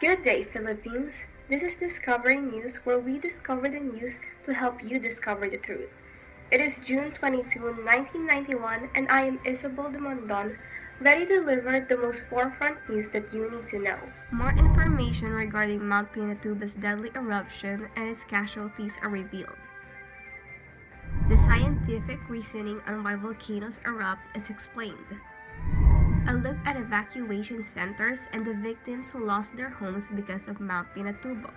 Good day, Philippines. This is Discovering News, where we discover the news to help you discover the truth. It is June 22, 1991, and I am Isabel de Mondon, ready to deliver the most forefront news that you need to know. More information regarding Mount Pinatubo's deadly eruption and its casualties are revealed. The scientific reasoning on why volcanoes erupt is explained. A look at evacuation centers and the victims who lost their homes because of Mount Pinatubo.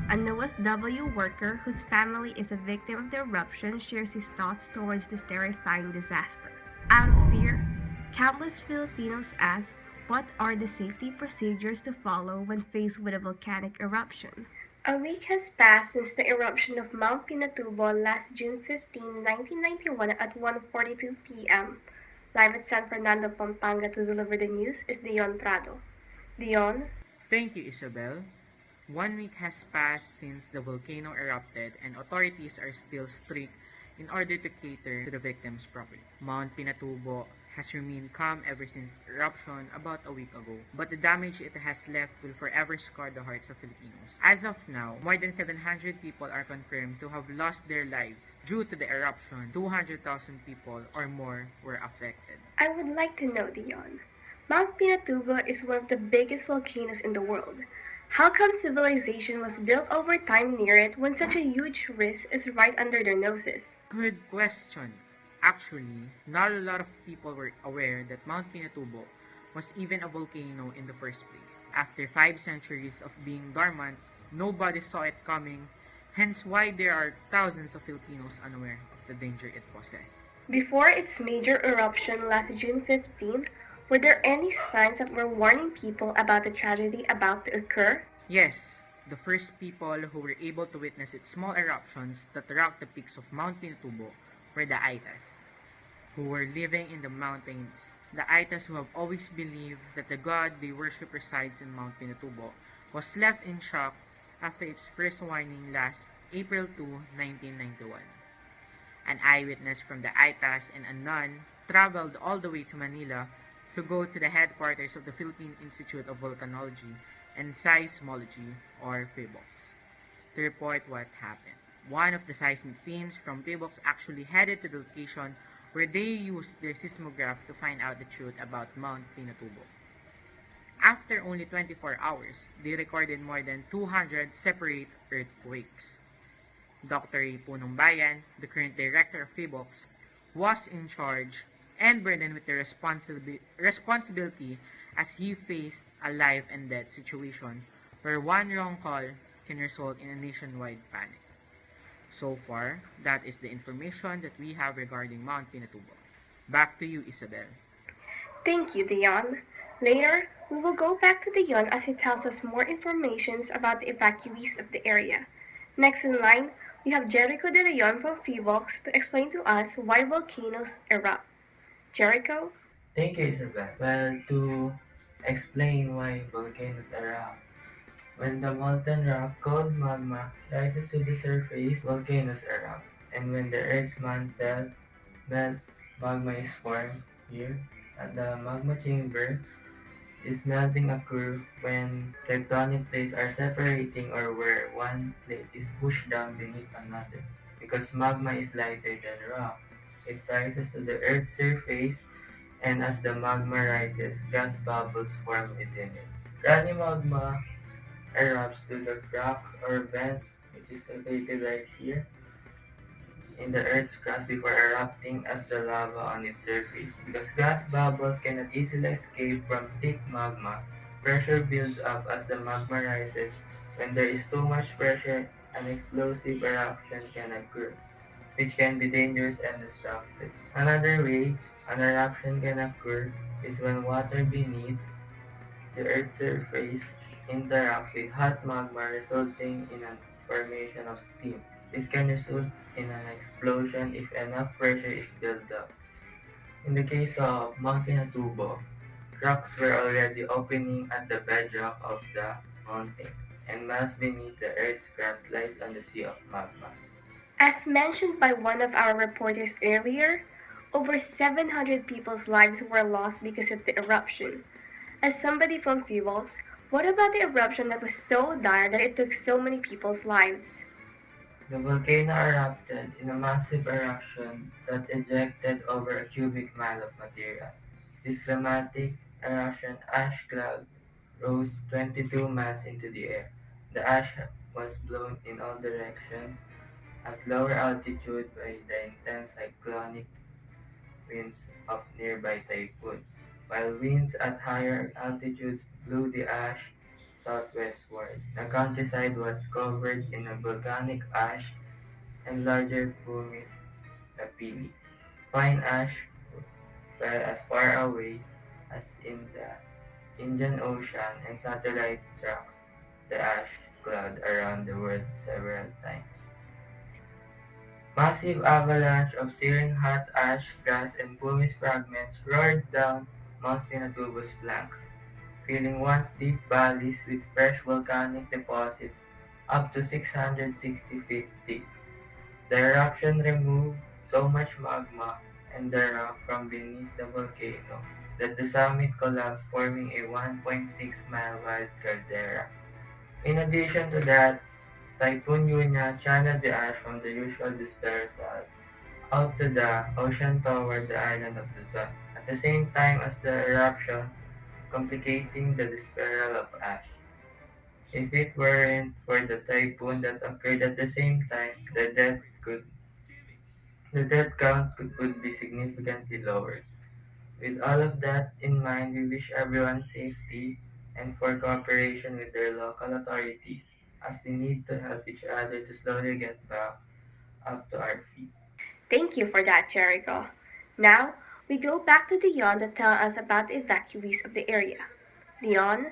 A NOFW worker whose family is a victim of the eruption shares his thoughts towards this terrifying disaster. Out of fear, countless Filipinos ask what are the safety procedures to follow when faced with a volcanic eruption. A week has passed since the eruption of Mount Pinatubo last June 15, 1991 at 1:42 p.m. Live at San Fernando, Pampanga to deliver the news is Dion Prado. Dion? Thank you, Isabel. 1 week has passed since the volcano erupted and authorities are still strict in order to cater to the victims properly. Mount Pinatubo has remained calm ever since eruption about a week ago, but the damage it has left will forever scar the hearts of Filipinos. As of now, more than 700 people are confirmed to have lost their lives due to the eruption. 200,000 people or more were affected. I would like to know, Dion. Mount Pinatubo is one of the biggest volcanoes in the world. How come civilization was built over time near it when such a huge risk is right under their noses? Good question. Actually, not a lot of people were aware that Mount Pinatubo was even a volcano in the first place. After 5 centuries of being dormant, nobody saw it coming, hence why there are thousands of Filipinos unaware of the danger it poses. Before its major eruption last June 15, were there any signs that were warning people about the tragedy about to occur? Yes, the first people who were able to witness its small eruptions that rocked the peaks of Mount Pinatubo were the Aitas, who were living in the mountains. The Aitas, who have always believed that the god they worship resides in Mount Pinatubo, was left in shock after its first warning last April 2, 1991. An eyewitness from the Aitas and a nun traveled all the way to Manila to go to the headquarters of the Philippine Institute of Volcanology and Seismology, or PHIVOLCS, to report what happened. One of the seismic teams from PHIVOLCS actually headed to the location where they used their seismograph to find out the truth about Mount Pinatubo. After only 24 hours, they recorded more than 200 separate earthquakes. Dr. A. Punong Bayan, the current director of PHIVOLCS, was in charge and burdened with the responsibility as he faced a life and death situation where one wrong call can result in a nationwide panic. So far, that is the information that we have regarding Mount Pinatubo. Back to you, Isabel. Thank you, Dion. Later, we will go back to Dion as he tells us more information about the evacuees of the area. Next in line, we have Jericho De Leon from PHIVOLCS to explain to us why volcanoes erupt. Jericho? Thank you, Isabel. Well, to explain why volcanoes erupt. When the molten rock called magma rises to the surface, volcanoes erupt. And when the Earth's mantle melts, magma is formed here. At the magma chamber, this melting occurs when tectonic plates are separating or where one plate is pushed down beneath another. Because magma is lighter than rock, it rises to the Earth's surface, and as the magma rises, gas bubbles form within it. Runny magma erupts to the cracks or vents, which is located right here in the Earth's crust before erupting as the lava on its surface. Because gas bubbles cannot easily escape from thick magma, pressure builds up as the magma rises. When there is too much pressure, an explosive eruption can occur, which can be dangerous and destructive. Another way an eruption can occur is when water beneath the Earth's surface interacts with hot magma, resulting in a formation of steam. This can result in an explosion if enough pressure is built up. In the case of Mount Pinatubo, rocks were already opening at the bedrock of the mountain, and mass beneath the Earth's crust lies on the sea of magma. As mentioned by one of our reporters earlier, over 700 people's lives were lost because of the eruption. As somebody from PHIVOLCS, What about the eruption that was so dire that it took so many people's lives? The volcano erupted in a massive eruption that ejected over a cubic mile of material. This dramatic eruption ash cloud rose 22 miles into the air. The ash was blown in all directions at lower altitude by the intense cyclonic winds of nearby typhoon, while winds at higher altitudes blew the ash southwestward. The countryside was covered in a volcanic ash and larger pumice lapilli. Fine ash fell as far away as in the Indian Ocean, and satellite tracks the ash cloud around the world several times. Massive avalanche of searing hot ash, gas, and pumice fragments roared down Mount Pinatubo's flanks, filling once deep valleys with fresh volcanic deposits up to 660 feet thick. The eruption removed so much magma and the rock from beneath the volcano that the summit collapsed, forming a 1.6-mile wide caldera. In addition to that, Typhoon Yuna channeled the ash from the usual dispersal out to the ocean toward the island of Luzon, at the same time as the eruption, complicating the dispersal of ash. If it weren't for the typhoon that occurred at the same time, the death count would be significantly lower. With all of that in mind, we wish everyone safety and for cooperation with their local authorities as we need to help each other to slowly get back up to our feet. Thank you for that, Jericho. Now, we go back to Dion to tell us about the evacuees of the area. Dion?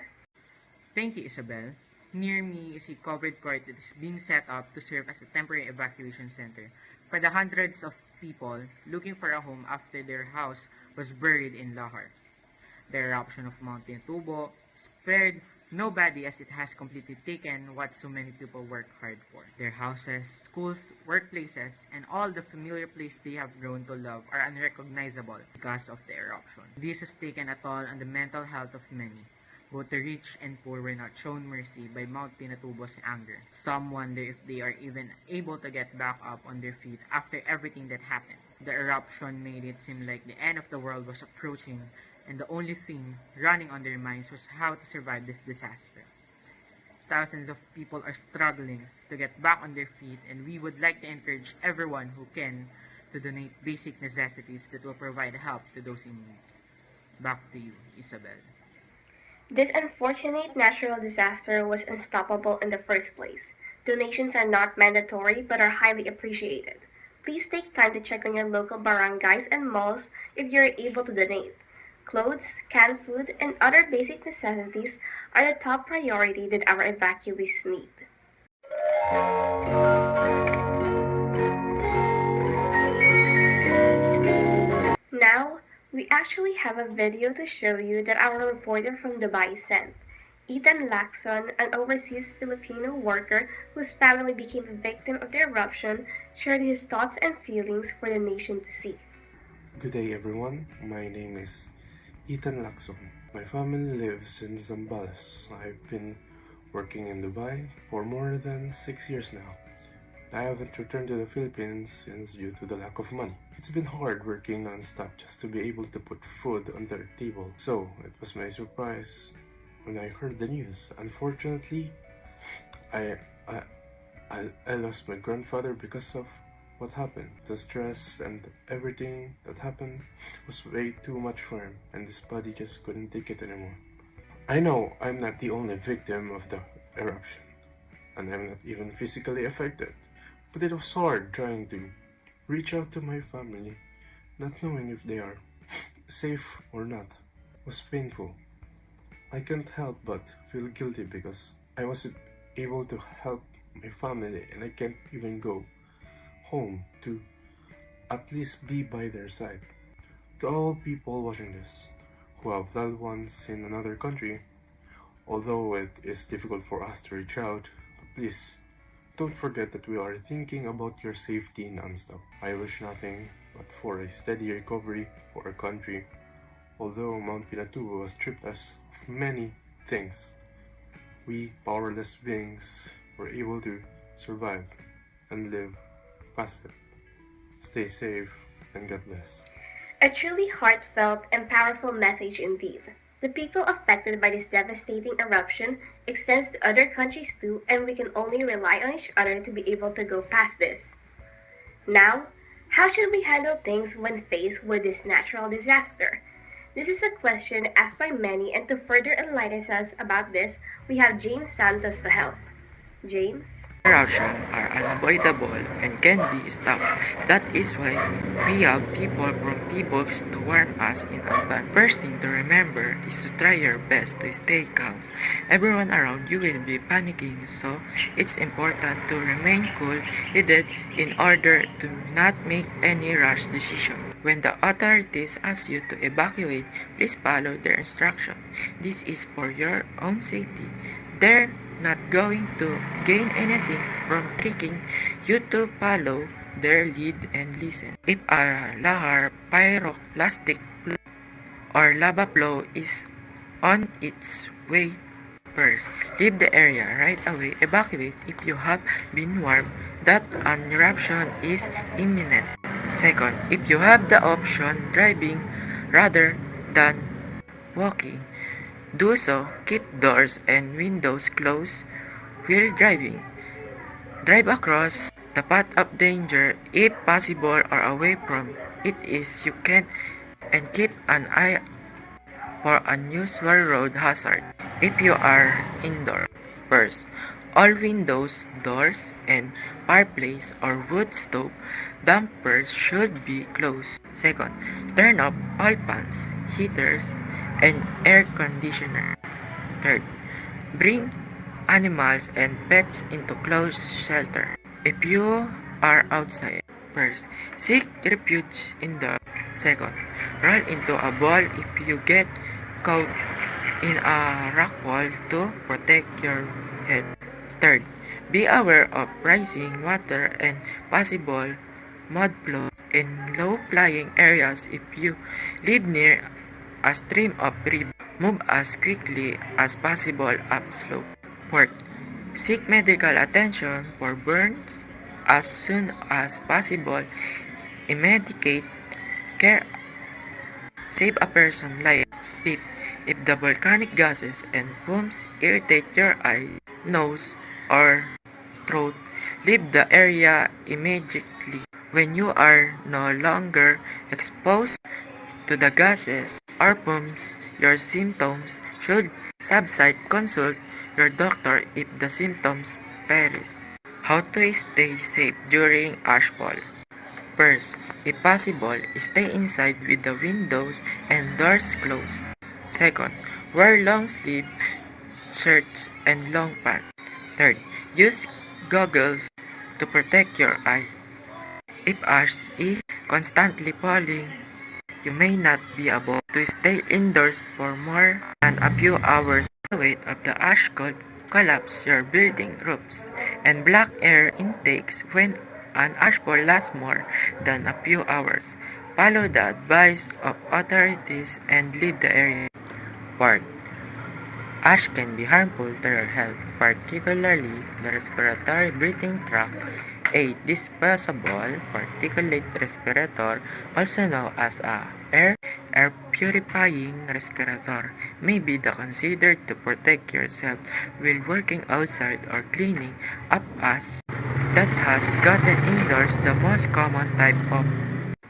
Thank you, Isabel. Near me is a covered court that is being set up to serve as a temporary evacuation center for the hundreds of people looking for a home after their house was buried in Lahar. The eruption of Mount Pinatubo spared nobody as it has completely taken what so many people worked hard for. Their houses, schools, workplaces, and all the familiar places they have grown to love are unrecognizable because of the eruption. This has taken a toll on the mental health of many. Both the rich and poor were not shown mercy by Mount Pinatubo's anger. Some wonder if they are even able to get back up on their feet after everything that happened. The eruption made it seem like the end of the world was approaching, and the only thing running on their minds was how to survive this disaster. Thousands of people are struggling to get back on their feet, and we would like to encourage everyone who can to donate basic necessities that will provide help to those in need. Back to you, Isabel. This unfortunate natural disaster was unstoppable in the first place. Donations are not mandatory but are highly appreciated. Please take time to check on your local barangays and malls if you are able to donate. Clothes, canned food, and other basic necessities are the top priority that our evacuees need. Now, we actually have a video to show you that our reporter from Dubai sent. Ethan Lacson, an overseas Filipino worker whose family became a victim of the eruption, shared his thoughts and feelings for the nation to see. Good day everyone, my name is Ethan Lacson. My family lives in Zambales. I've been working in Dubai for more than 6 years now. I haven't returned to the Philippines since due to the lack of money. It's been hard working non-stop just to be able to put food on their table. So, it was my surprise when I heard the news. Unfortunately, I lost my grandfather because of what happened. The stress and everything that happened was way too much for him, and his body just couldn't take it anymore. I know I'm not the only victim of the eruption, and I'm not even physically affected, but it was hard trying to reach out to my family, not knowing if they are safe or not. It was painful. I can't help but feel guilty because I wasn't able to help my family, and I can't even go home to at least be by their side. To all people watching this who have loved ones in another country, although it is difficult for us to reach out, please don't forget that we are thinking about your safety non-stop. I wish nothing but for a steady recovery for our country. Although Mount Pinatubo has stripped us of many things, we powerless beings were able to survive and live past it. Stay safe and God bless. A truly heartfelt and powerful message indeed. The people affected by this devastating eruption extends to other countries too, and we can only rely on each other to be able to go past this. Now, how should we handle things when faced with this natural disaster? This is a question asked by many, and to further enlighten us about this, we have James Santos to help. James? Eruptions are unavoidable and can be stopped. That is why we have people from P-Box to warn us in advance. First thing to remember is to try your best to stay calm. Everyone around you will be panicking, so it's important to remain cool-headed in order to not make any rash decision. When the authorities ask you to evacuate, please follow their instruction. This is for your own safety. They're not going to gain anything from tricking you to follow their lead and listen. If a lahar, pyroclastic flow, or lava flow is on its way, first, leave the area right away. Evacuate if you have been warned that an eruption is imminent. Second, if you have the option driving rather than walking, do so. Keep doors and windows closed while driving. Drive across the path of danger if possible or away from it is you can, and keep an eye for unusual road hazard. If you are indoors, first, all windows, doors, and fireplace or wood stove dampers should be closed. Second, turn off all fans, heaters, and air conditioner. Third, bring animals and pets into closed shelter. If you are outside, first, seek refuge indoors. Second, roll into a ball if you get caught in a rock wall to protect your head. Third, be aware of rising water and possible mud flow in low-lying areas. If you live near a stream of river, move as quickly as possible upslope. Fourth, seek medical attention for burns as soon as possible. Immediate care save a person life. Fifth, if the volcanic gases and fumes irritate your eye, nose, or throat, leave the area immediately. When you are no longer exposed to the gases or fumes, your symptoms should subside. Consult your doctor if the symptoms persist. How to stay safe during ashfall? First, if possible, stay inside with the windows and doors closed. Second, wear long sleeve shirts and long pants. Third, use goggles to protect your eye. If ash is constantly falling, you may not be able to stay indoors for more than a few hours. The weight of the ash could collapse your building roofs and block air intakes. When an ashfall lasts more than a few hours, follow the advice of authorities and leave the area. Fourth, ash can be harmful to your health, particularly the respiratory breathing tract. A disposable particulate respirator, also known as a air purifying respirator, may be considered to protect yourself while working outside or cleaning up ash that has gotten indoors. The most common type of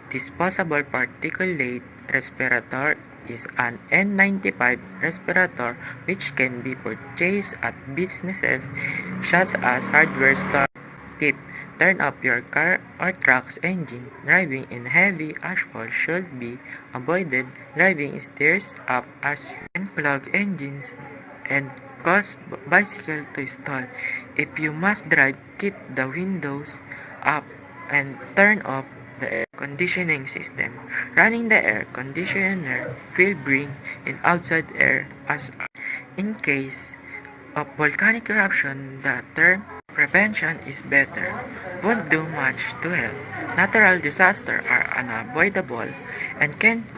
disposable particulate respirator is an N95 respirator, which can be purchased at businesses such as hardware stores. Tip: turn off your car or truck's engine. Driving in heavy ashfall should be avoided. Driving stairs up as can clog engines and cause bicycle to stall. If you must drive, keep the windows up and turn off the air conditioning system. Running the air conditioner will bring in outside air as in case of volcanic eruption. The term prevention is better. Won't do much to help. Natural disasters are unavoidable and can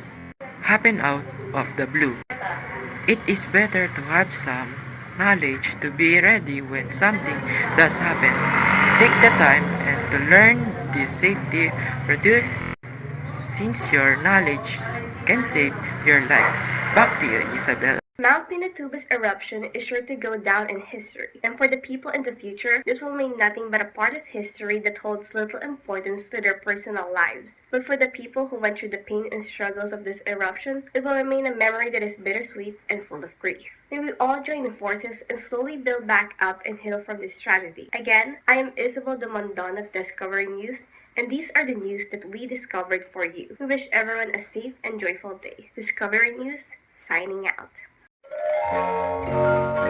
happen out of the blue. It is better to have some knowledge to be ready when something does happen. Take the time and to learn this safety produce since your knowledge can save your life. Back to you, Isabel. Mount Pinatubo's eruption is sure to go down in history, and for the people in the future, this will mean nothing but a part of history that holds little importance to their personal lives. But for the people who went through the pain and struggles of this eruption, it will remain a memory that is bittersweet and full of grief. May we all join forces and slowly build back up and heal from this tragedy. Again, I am Isabel de Mondon of Discovering News, and these are the news that we discovered for you. We wish everyone a safe and joyful day. Discovery News, signing out.